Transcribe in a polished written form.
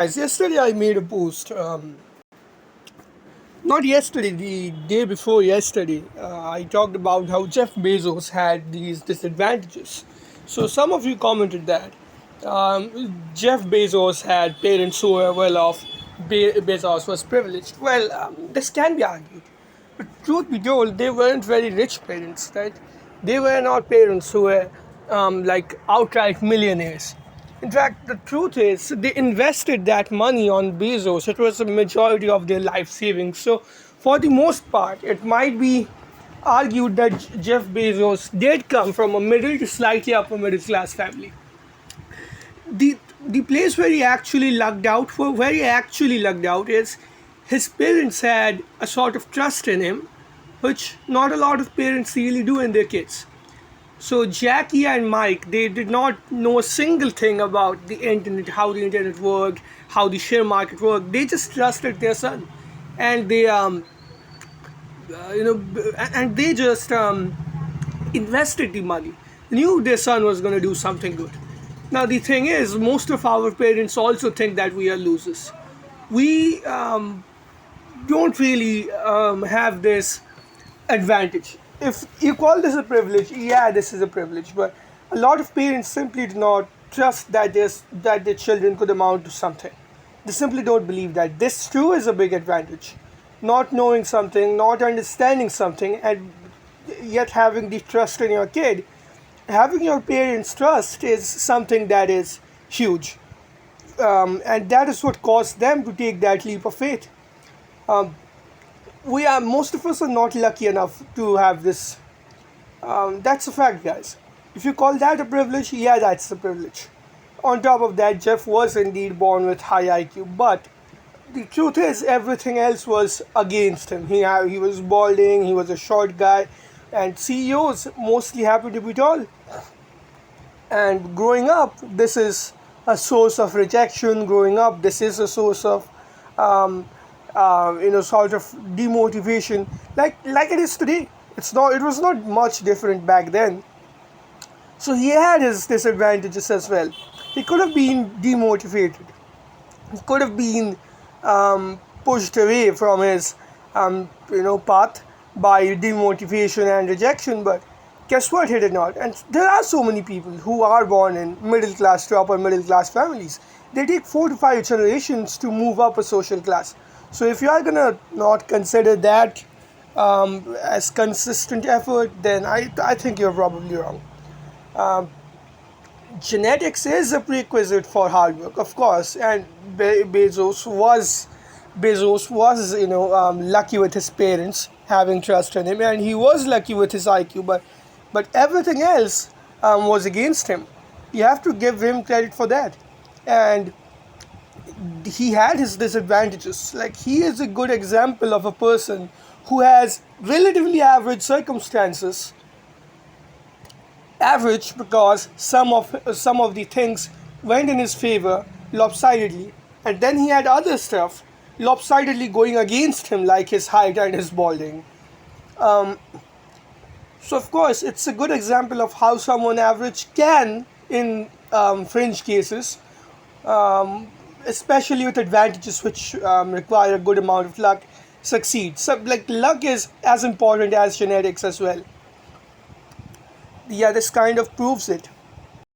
Guys, yesterday I made a post. Not yesterday, the day before yesterday. I talked about how Jeff Bezos had these disadvantages. So some of you commented that Jeff Bezos had parents who were well off. Bezos was privileged. Well, this can be argued. But truth be told, they weren't very rich parents, right? They were not parents who were like outright millionaires. In fact, the truth is, they invested that money on Bezos. It was a majority of their life savings. So, for the most part, it might be argued that Jeff Bezos did come from a middle to slightly upper middle class family. The the place where he actually lucked out, is his parents had a sort of trust in him, which not a lot of parents really do in their kids. So Jackie and Mike, they did not know a single thing about the internet, how the internet worked, how the share market worked. They just trusted their son, and they just invested the money. Knew their son was going to do something good. Now the thing is, most of our parents also think that we are losers. We don't really have this advantage. If you call this a privilege, yeah, this is a privilege. But a lot of parents simply do not trust that their children could amount to something. They simply don't believe that. This too is a big advantage. Not knowing something, not understanding something, and yet having the trust in your kid. Having your parents' trust is something that is huge, and that is what caused them to take that leap of faith. Um, most of us are not lucky enough to have this. That's a fact, guys. If you call that a privilege, yeah, that's a privilege. On top of that, Jeff was indeed born with high IQ, but the truth is, everything else was against him. He was balding, he was a short guy, and CEOs mostly happen to be tall. And growing up, this is a source of rejection. Growing up, this is a source of um, sort of demotivation, like it is today. It was not much different back then. So he had his disadvantages as well. He could have been demotivated. He could have been pushed away from his path by demotivation and rejection. But guess what? He did not. And there are so many people who are born in middle class to upper middle class families. They take 4 to 5 generations to move up a social class. So if you are gonna not consider that as consistent effort, then I think you're probably wrong. Um, Genetics is a prerequisite for hard work, of course, and Bezos was lucky with his parents having trust in him, and he was lucky with his IQ, but everything else was against him. You have to give him credit for that, and he had his disadvantages. Like, he is a good example of a person who has relatively average circumstances. Average because some of the things went in his favor lopsidedly, and then he had other stuff lopsidedly going against him, like his height and his balding. Um, so of course, it's a good example of how someone average can, in fringe cases, um, especially with advantages which require a good amount of luck, succeed. So, like, luck is as important as genetics as well. Yeah, this kind of proves it.